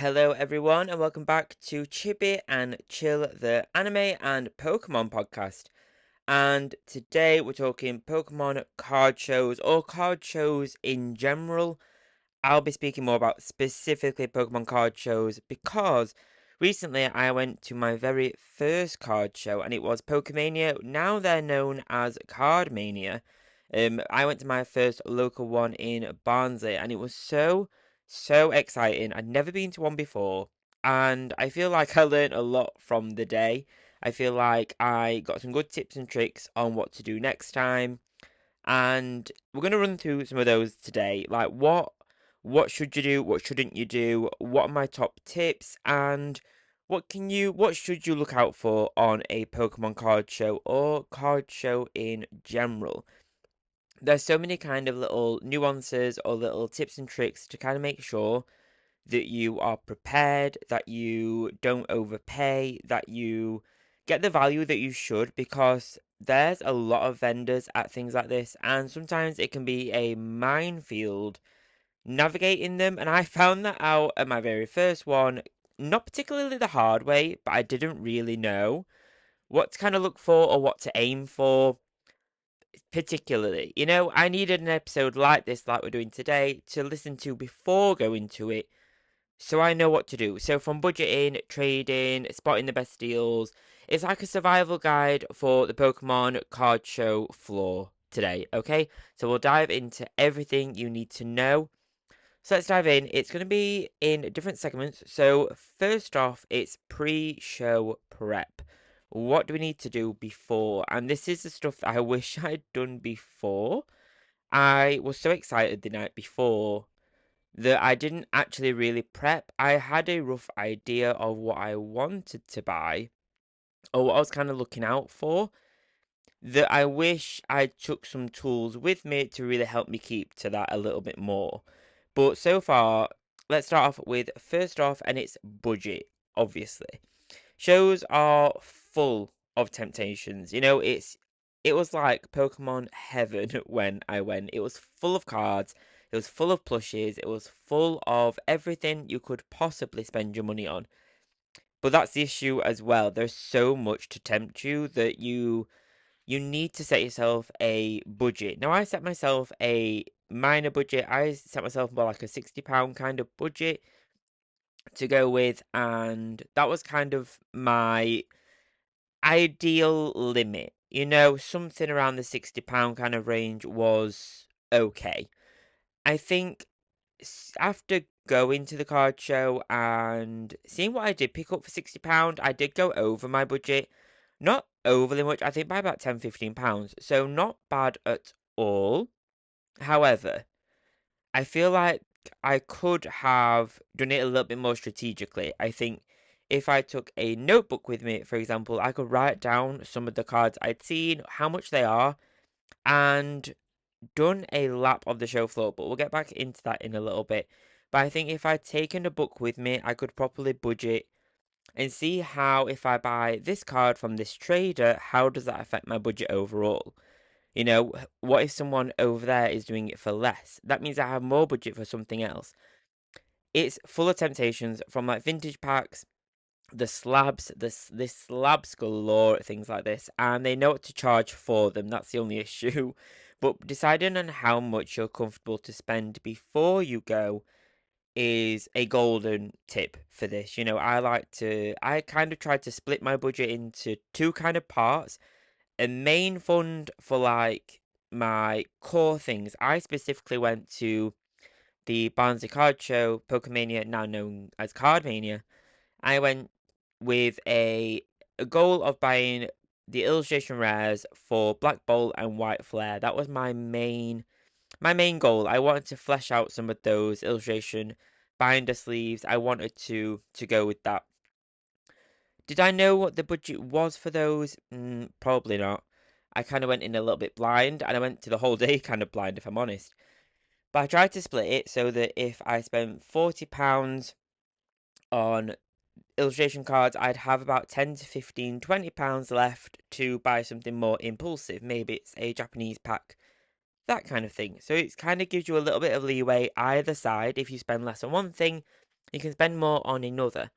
Hello everyone and welcome back to Chibi and Chill, the anime and Pokemon podcast. And today we're talking Pokemon card shows or card shows in general. I'll be speaking more about specifically Pokemon card shows because recently I went to my very first card show and it was Pokemania. Now they're known as Cardmania. I went to my first local one in Barnsley and it was so exciting. I'd never been to one before and I feel like I learned a lot from the day. I feel like I got some good tips and tricks on what to do next time. And we're going to run through some of those today. Like what should you do? What shouldn't you do? What are my top tips? And what should you look out for on a Pokemon card show or card show in general? There's so many kind of little nuances or little tips and tricks to kind of make sure that you are prepared, that you don't overpay, that you get the value that you should, because there's a lot of vendors at things like this, and sometimes it can be a minefield navigating them. And I found that out at my very first one, not particularly the hard way, but I didn't really know what to kind of look for or what to aim for particularly. I needed an episode like this, like we're doing today, to listen to before going to it so I know what to do. So from budgeting, trading, spotting the best deals, it's like a survival guide for the Pokemon card show floor today, okay? So we'll dive into everything you need to know. So let's dive in. It's going to be in different segments. So first off, it's pre-show prep. What do we need to do before? And this is the stuff I wish I'd done before. I was so excited the night before that I didn't actually really prep. I had a rough idea of what I wanted to buy or what I was kind of looking out for. That I wish I took some tools with me to really help me keep to that a little bit more. But so far, let's start off with first off, and it's budget, obviously. Shows are full of temptations. It was like Pokemon heaven when I went. It was full of cards, it was full of plushies, it was full of everything you could possibly spend your money on. But that's the issue as well. There's so much to tempt you that you need to set yourself a budget. Now I set myself a minor budget. I set myself more like a £60 kind of budget to go with, and that was kind of my ideal limit. Something around the £60 kind of range was okay. I think after going to the card show and seeing what I did pick up for £60, I did go over my budget. Not overly much, I think by about £10-15. So not bad at all. However, I feel like I could have done it a little bit more strategically. I think if I took a notebook with me, for example, I could write down some of the cards I'd seen, how much they are, and done a lap of the show floor. But we'll get back into that in a little bit. But I think if I'd taken a book with me, I could properly budget and see how, if I buy this card from this trader, how does that affect my budget overall? What if someone over there is doing it for less? That means I have more budget for something else. It's full of temptations from like vintage packs, the slabs, this slabs galore, things like this, and they know what to charge for them. That's the only issue. But deciding on how much you're comfortable to spend before you go is a golden tip for this. I kind of tried to split my budget into two kind of parts. A main fund for like my core things. I specifically went to the Barnsley Card Show, Pokemania, now known as Cardmania. I went with a goal of buying the illustration rares for Black Bolt and White Flare. That was my main goal. I wanted to flesh out some of those illustration binder sleeves. I wanted to go with that. Did I know what the budget was for those? Probably not. I kind of went in a little bit blind, and I went to the whole day kind of blind, if I'm honest. But I tried to split it so that if I spent £40 on illustration cards, I'd have about 10 to 15, £20 left to buy something more impulsive. Maybe it's a Japanese pack, that kind of thing. So it kind of gives you a little bit of leeway either side. If you spend less on one thing, you can spend more on another.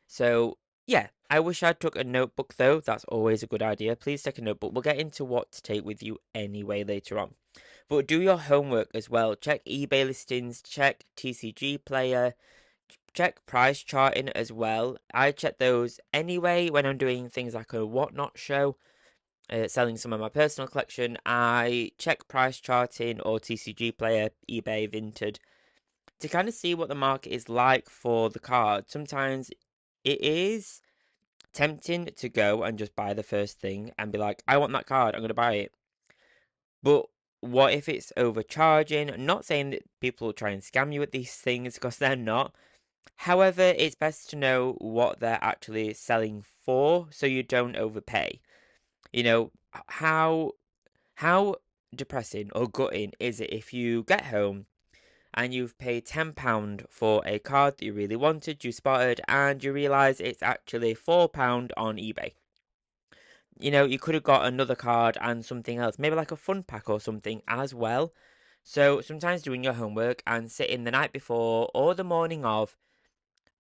So, yeah, I wish I took a notebook though. That's always a good idea. Please take a notebook. We'll get into what to take with you anyway later on. But do your homework as well. Check eBay listings, check TCG Player, check price charting as well. I check those anyway when I'm doing things like a whatnot show, selling some of my personal collection. I check price charting or TCG Player, eBay, Vinted to kind of see what the market is like for the card. Sometimes it is tempting to go and just buy the first thing and be like, I want that card, I'm going to buy it. But what if it's overcharging? I'm not saying that people will try and scam you with these things because they're not. However, it's best to know what they're actually selling for so you don't overpay. You know, how depressing or gutting is it if you get home and you've paid £10 for a card that you really wanted, you spotted, and you realise it's actually £4 on eBay. You know, you could have got another card and something else, maybe like a fun pack or something as well. So sometimes doing your homework and sitting the night before or the morning of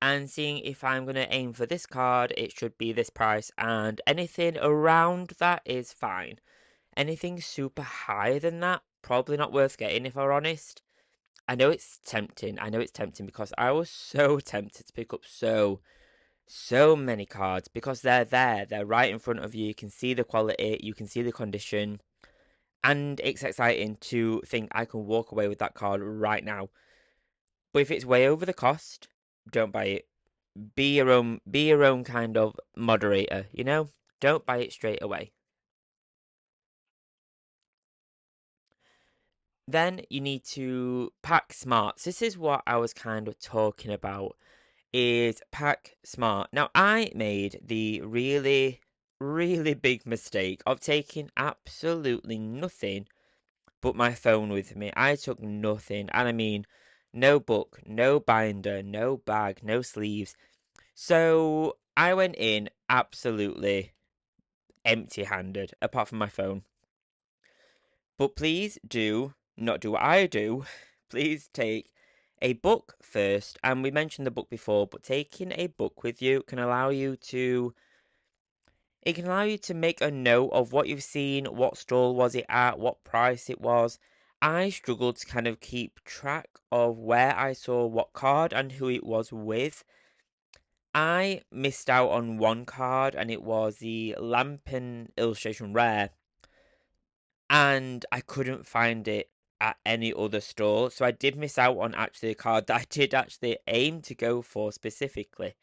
and seeing if I'm going to aim for this card, it should be this price, and anything around that is fine. Anything super higher than that, probably not worth getting if I'm honest. I know it's tempting. I know it's tempting because I was so tempted to pick up so many cards because they're there. They're right in front of you. You can see the quality, you can see the condition, and it's exciting to think I can walk away with that card right now. But if it's way over the cost, don't buy it. Be your own kind of moderator, you know? Don't buy it straight away. Then you need to pack smart. So this is what I was kind of talking about is pack smart. Now I made the really big mistake of taking absolutely nothing but my phone with me. I took nothing, and I mean no book, no binder, no bag, no sleeves. So I went in absolutely empty-handed, apart from my phone. But please do not do what I do. Please take a book first. And we mentioned the book before, but taking a book with you can allow you to it can allow you to make a note of what you've seen, what stall was it at, what price it was. I struggled to kind of keep track of where I saw what card and who it was with. I missed out on one card and it was the Lampen illustration rare, and I couldn't find it at any other store. So I did miss out on actually a card that I did actually aim to go for specifically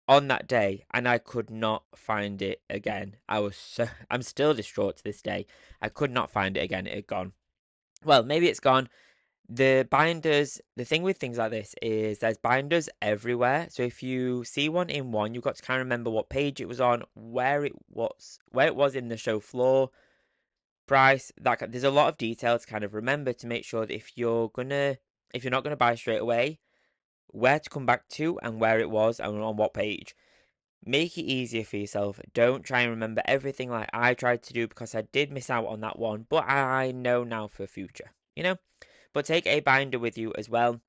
on that day, and I could not find it again. I'm still distraught to this day. I could not find it again. It had gone. Well, maybe it's gone. The binders, the thing with things like this is there's binders everywhere. So if you see one in one, you've got to kind of remember what page it was on, where it was in the show floor, price. There's a lot of detail to kind of remember to make sure that if you're not gonna buy straight away, where to come back to and where it was and on what page. Make it easier for yourself. Don't try and remember everything like I tried to do because I did miss out on that one, but I know now for future, you know? But take a binder with you as well.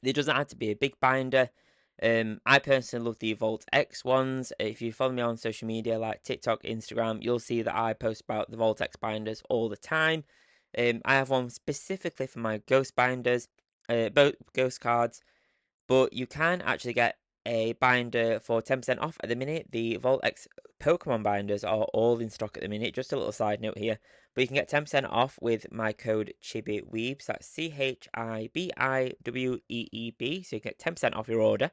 It doesn't have to be a big binder. I personally love the VaultX ones. If you follow me on social media like TikTok, Instagram, you'll see that I post about the VaultX binders all the time. I have one specifically for my ghost binders, both ghost cards, but you can actually get a binder for 10% off at the minute. The VaultX Pokemon binders are all in stock at the minute. Just a little side note here. But you can get 10% off with my code CHIBIWEEB. So that's CHIBIWEEB. So you get 10% off your order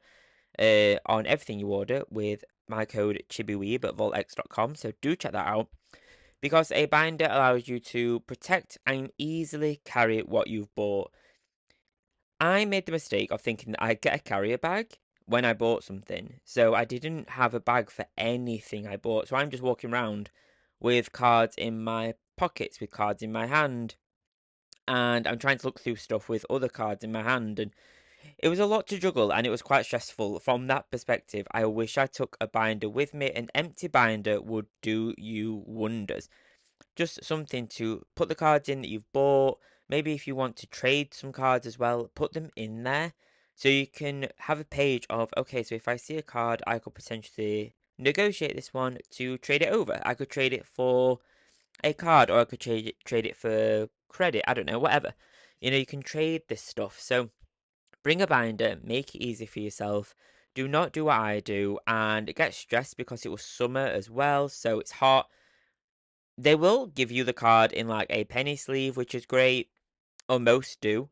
on everything you order with my code CHIBIWEEB at vaultx.com. So do check that out. Because a binder allows you to protect and easily carry what you've bought. I made the mistake of thinking that I'd get a carrier bag when I bought something. So I didn't have a bag for anything I bought. So I'm just walking around with cards in my pockets, with cards in my hand. And I'm trying to look through stuff with other cards in my hand. And it was a lot to juggle and it was quite stressful. From that perspective, I wish I took a binder with me. An empty binder would do you wonders. Just something to put the cards in that you've bought. Maybe if you want to trade some cards as well, put them in there So you can have a page of, okay, so if I see a card, I could potentially negotiate this one to trade it over. I could trade it for a card, or I could trade it for credit. I don't know, whatever. You can trade this stuff. So bring a binder, make it easy for yourself. Do not do what I do and get stressed because it was summer as well, so it's hot. They will give you the card in like a penny sleeve, which is great, or most do.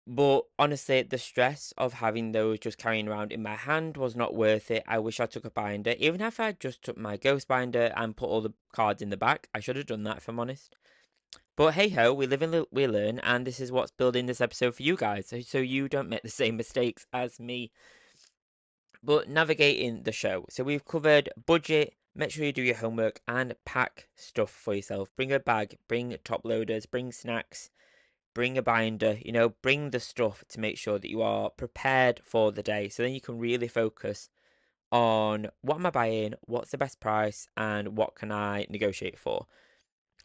But honestly, the stress of having those just carrying around in my hand was not worth it. I wish I took a binder. Even if I just took my ghost binder and put all the cards in the back, I should have done that if I'm honest. But hey ho, we live and we learn, and this is what's building this episode for you guys, so you don't make the same mistakes as me. But navigating the show. So we've covered budget, make sure you do your homework, and pack stuff for yourself. Bring a bag, bring top loaders, bring snacks, bring a binder, bring the stuff to make sure that you are prepared for the day. So then you can really focus on what am I buying, what's the best price, and what can I negotiate for.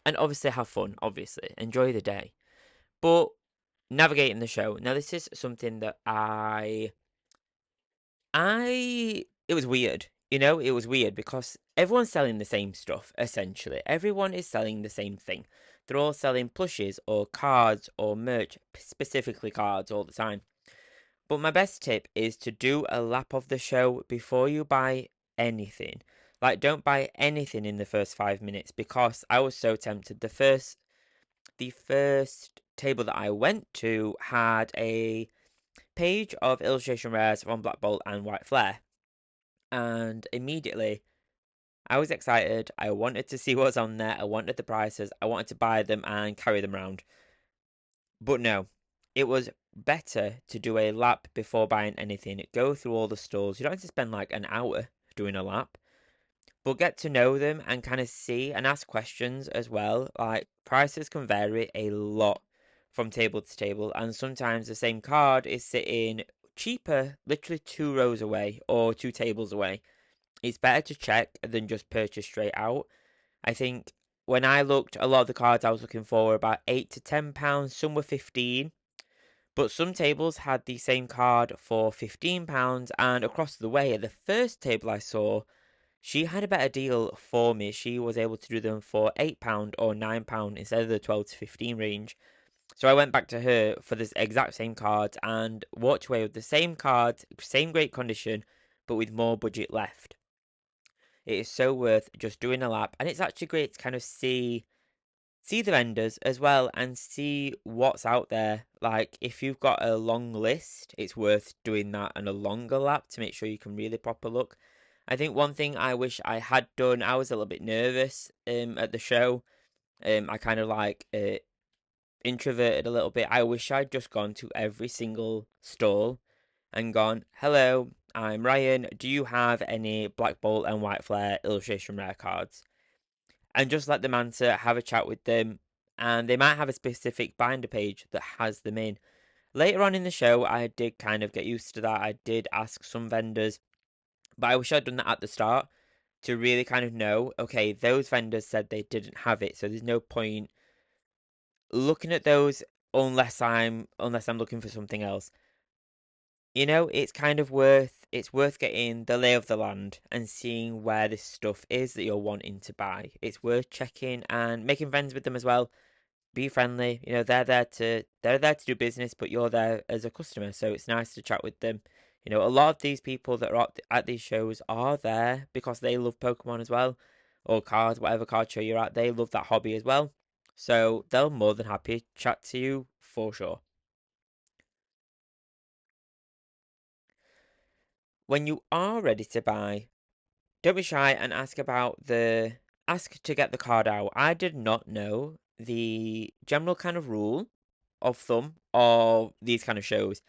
And obviously have fun, obviously. Enjoy the day. But navigating the show. Now this is something that it was weird. It was weird because everyone's selling the same stuff, essentially. Everyone is selling the same thing. They're all selling plushes or cards or merch, specifically cards all the time. But my best tip is to do a lap of the show before you buy anything. Like, don't buy anything in the first 5 minutes because I was so tempted. The first table that I went to had a page of illustration rares from Black Bolt and White Flare. And immediately I was excited. I wanted to see what's on there. I wanted the prices. I wanted to buy them and carry them around. But no, it was better to do a lap before buying anything. Go through all the stalls. You don't have to spend like an hour doing a lap, but get to know them and kind of see and ask questions as well. Like prices can vary a lot from table to table, and sometimes the same card is sitting cheaper, literally 2 rows away or 2 tables away. It's better to check than just purchase straight out. I think when I looked, a lot of the cards I was looking for were about £8 to £10. Some were 15, but some tables had the same card for £15. And across the way, at the first table I saw, she had a better deal for me. She was able to do them for £8 or £9 instead of the 12 to 15 range. So I went back to her for this exact same card and walked away with the same card, same great condition, but with more budget left. It is so worth just doing a lap, and it's actually great to kind of see the vendors as well and see what's out there. Like if you've got a long list, it's worth doing that and a longer lap to make sure you can really proper look. I think one thing I wish I had done, I was a little bit nervous at the show. I kind of like introverted a little bit. I wish I'd just gone to every single stall and gone, "Hello, I'm Ryan. Do you have any Black Bolt and White Flare illustration rare cards?" And just let them answer, have a chat with them, and they might have a specific binder page that has them in. Later on in the show, I did kind of get used to that. I did ask some vendors, but I wish I'd done that at the start to really kind of know, okay, those vendors said they didn't have it, so there's no point looking at those unless I'm looking for something else. It's kind of worth getting the lay of the land and seeing where this stuff is that you're wanting to buy. It's worth checking and making friends with them as well. Be friendly. They're there to do business, but you're there as a customer, so it's nice to chat with them. A lot of these people that are at these shows are there because they love Pokemon as well, or cards, whatever card show you're at. They love that hobby as well, so they'll more than happy chat to you for sure. When you are ready to buy, don't be shy and ask to get the card out. I did not know the general kind of rule of thumb of these kind of shows.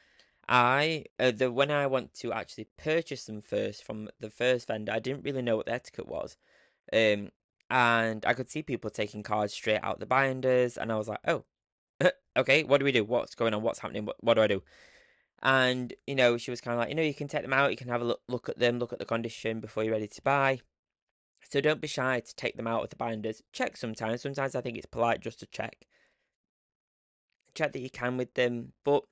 When I went to actually purchase them first from the first vendor, I didn't really know what the etiquette was. Um, and I could see people taking cards straight out the binders, and I was like, oh, okay, what do we do? What's going on? What's happening? What do I do? And, she was kind of like, you can take them out, you can have a look at them, look at the condition before you're ready to buy. So don't be shy to take them out of the binders. Check sometimes. Sometimes I think it's polite just to check. Check that you can with them. But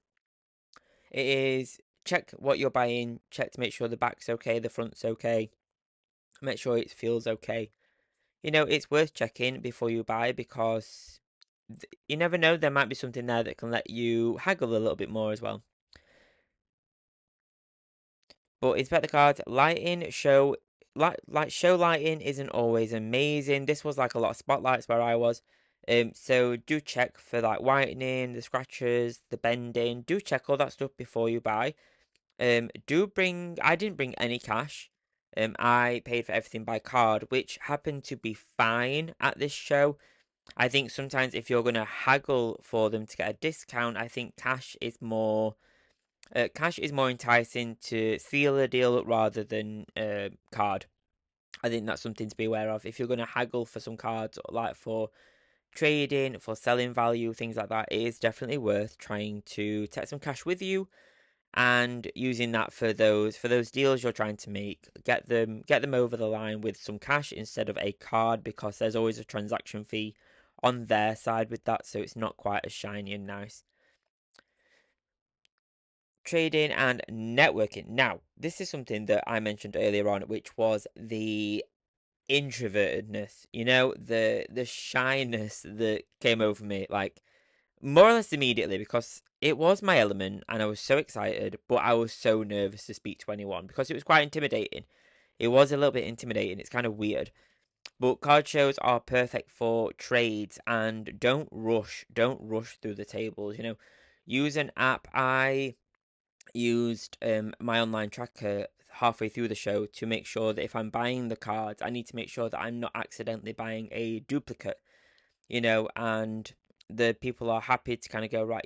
It is check what you're buying, check to make sure the back's okay, the front's okay, make sure it feels okay. It's worth checking before you buy because you never know, there might be something there that can let you haggle a little bit more as well. But inspect the cards. Lighting, show lighting isn't always amazing. This was like a lot of spotlights where I was. So do check for like whitening, the scratches, the bending. Do check all that stuff before you buy. I didn't bring any cash. I paid for everything by card, which happened to be fine at this show. I think sometimes if you're gonna haggle for them to get a discount, I think cash is more enticing to seal a deal rather than card. I think that's something to be aware of. If you're gonna haggle for some cards, like for trading, for selling value, things like that, it is definitely worth trying to take some cash with you and using that for those deals you're trying to make. Get them over the line with some cash instead of a card, because there's always a transaction fee on their side with that, so it's not quite as shiny and nice. Trading and networking. Now, this is something that I mentioned earlier on, which was the introvertedness, the shyness that came over me, like more or less immediately, because it was my element and I was so excited, but I was so nervous to speak to anyone because it was quite intimidating. It was a little bit intimidating. It's kind of weird. But card shows are perfect for trades, and don't rush through the tables, Use an app. I used my online tracker halfway through the show to make sure that if I'm buying the cards, I need to make sure that I'm not accidentally buying a duplicate, and the people are happy to kind of go, right,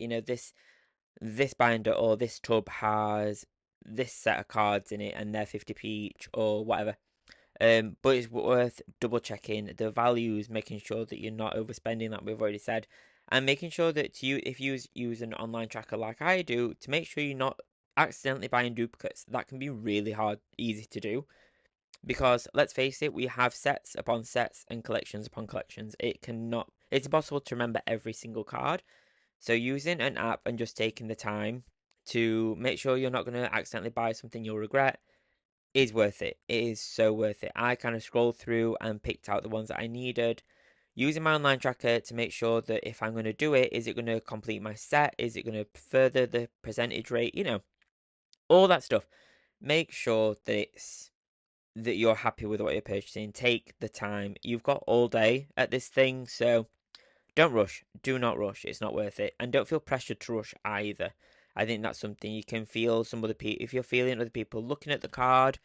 this binder or this tub has this set of cards in it and they're 50p each or whatever. But it's worth double checking the values, making sure that you're not overspending, like we've already said, and making sure that if you use an online tracker like I do, to make sure you're not accidentally buying duplicates. That can be really easy to do, because let's face it, we have sets upon sets and collections upon collections. It's impossible to remember every single card. So using an app and just taking the time to make sure you're not going to accidentally buy something you'll regret is worth it. It is so worth it. I kind of scrolled through and picked out the ones that I needed, using my online tracker to make sure that if I'm going to do it, is it going to complete my set? Is it going to further the percentage rate? All that stuff. Make sure that you're happy with what you're purchasing. Take the time. You've got all day at this thing, so don't rush. Do not rush. It's not worth it. And don't feel pressured to rush either. I think that's something you can feel some other people. If you're feeling other people looking at the card,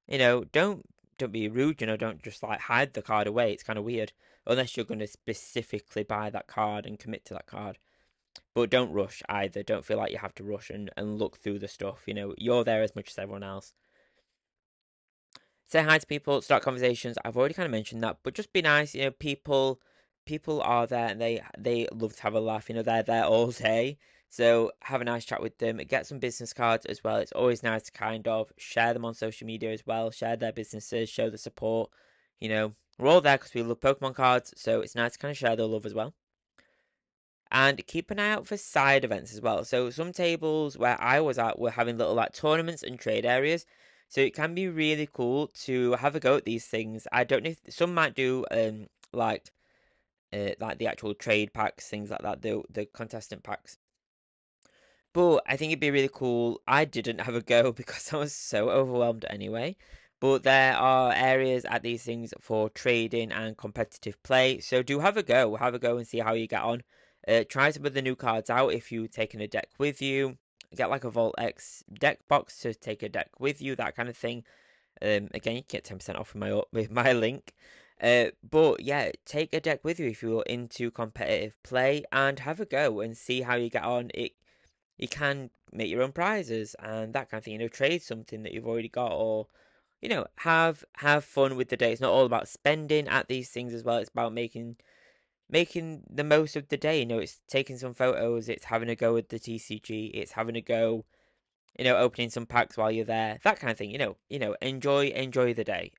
don't be rude. Don't just like hide the card away. It's kind of weird unless you're going to specifically buy that card and commit to that card. But don't rush either. Don't feel like you have to rush and look through the stuff. You're there as much as everyone else. Say hi to people, start conversations. I've already kind of mentioned that, but just be nice. People are there and they love to have a laugh. They're there all day, so have a nice chat with them. Get some business cards as well. It's always nice to kind of share them on social media as well. Share their businesses, show the support. We're all there because we love Pokemon cards, so it's nice to kind of share the love as well. And keep an eye out for side events as well. So some tables where I was at were having little like tournaments and trade areas. So it can be really cool to have a go at these things. I don't know if some might do like the actual trade packs, things like that, the contestant packs. But I think it'd be really cool. I didn't have a go because I was so overwhelmed anyway. But there are areas at these things for trading and competitive play. So do have a go. Have a go and see how you get on. Try some of the new cards out if you've taken a deck with you. Get like a VaultX deck box to take a deck with you, that kind of thing. Again, you can get 10% off with my link. But yeah, take a deck with you if you're into competitive play and have a go and see how you get on. You can make your own prizes and that kind of thing. Trade something that you've already got, or have fun with the day. It's not all about spending at these things as well. It's about making the most of the day. It's taking some photos. It's having a go with the TCG. It's having a go. Opening some packs while you're there. That kind of thing. Enjoy the day.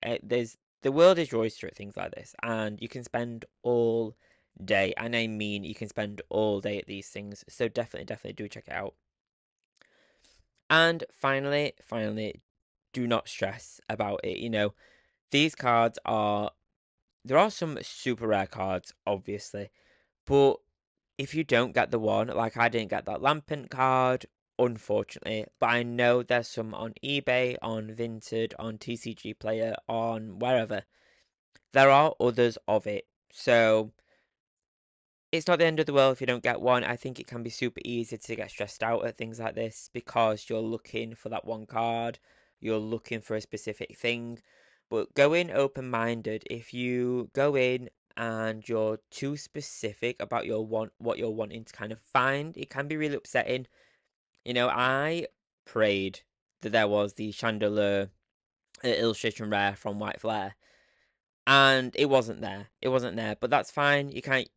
The world is your oyster at things like this, and you can spend all day, and I mean you can spend all day at these things. So definitely do check it out. And finally, do not stress about it. These cards there are some super rare cards, obviously, but if you don't get the one, like I didn't get that Lampent card, unfortunately, but I know there's some on eBay, on Vinted, on TCG Player, on wherever. There are others of it. So it's not the end of the world if you don't get one. I think it can be super easy to get stressed out at things like this because you're looking for that one card, you're looking for a specific thing. But go in open minded. If you go in and you're too specific about what you're wanting to kind of find, it can be really upsetting. I prayed that there was the Chandelier illustration rare from White Flare, and it wasn't there. It wasn't there, but that's fine. You kind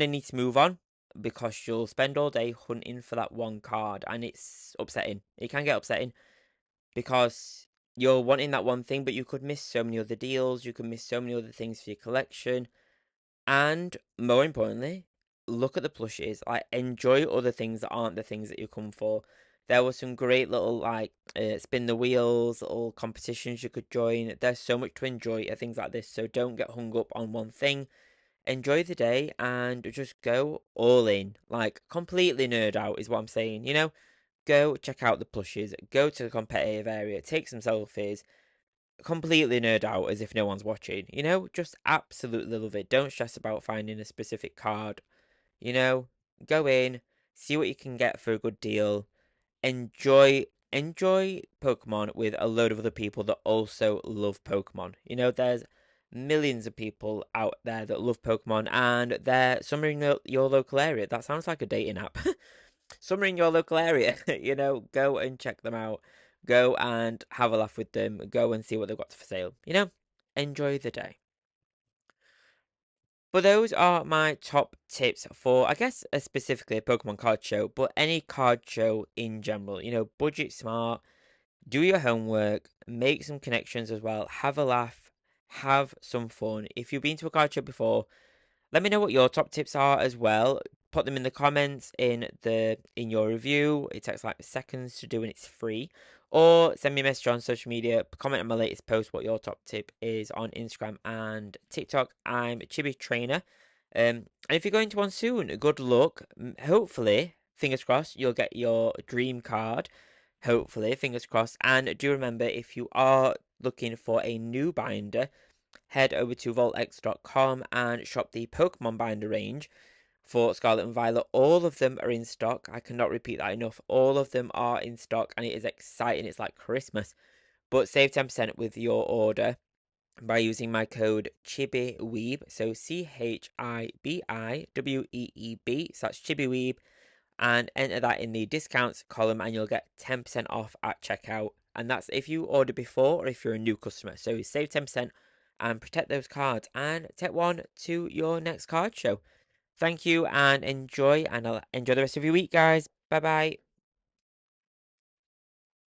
of need to move on because you'll spend all day hunting for that one card, and it's upsetting. It can get upsetting because you're wanting that one thing, but you could miss so many other deals. You could miss so many other things for your collection, and more importantly, look at the plushes. Like, enjoy other things that aren't the things that you come for. There were some great little, like, spin the wheels, little competitions you could join. There's so much to enjoy at things like this, so don't get hung up on one thing. Enjoy the day and just go all in. Like, completely nerd out is what I'm saying, Go check out the plushes, go to the competitive area, take some selfies, completely nerd out as if no one's watching. Just absolutely love it. Don't stress about finding a specific card. You know, go in, see what you can get for a good deal. Enjoy Pokemon with a load of other people that also love Pokemon. There's millions of people out there that love Pokemon, and they're somewhere in your local area. That sounds like a dating app. Somewhere in your local area, go and check them out. Go and have a laugh with them. Go and see what they've got for sale. Enjoy the day. But those are my top tips for, I guess, specifically a Pokemon card show, but any card show in general. Budget smart, do your homework, make some connections as well, have a laugh, have some fun. If you've been to a card show before, let me know what your top tips are as well. Put them in the comments in your review. It takes like seconds to do and it's free. Or send me a message on social media. Comment on my latest post what your top tip is on Instagram and TikTok. I'm Chibi Trainer. And if you're going to one soon, good luck. Hopefully, fingers crossed, you'll get your dream card. Hopefully, fingers crossed. And do remember, if you are looking for a new binder, head over to VaultX.com and shop the Pokemon binder range for Scarlet and Violet. All of them are in stock. I cannot repeat that enough. All of them are in stock and it is exciting. It's like Christmas. But save 10% with your order by using my code CHIBIWEEB. So CHIBIWEEB. So that's CHIBIWEEB. And enter that in the discounts column and you'll get 10% off at checkout. And that's if you order before or if you're a new customer. So save 10% and protect those cards and take one to your next card show. Thank you and enjoy the rest of your week, guys. Bye bye.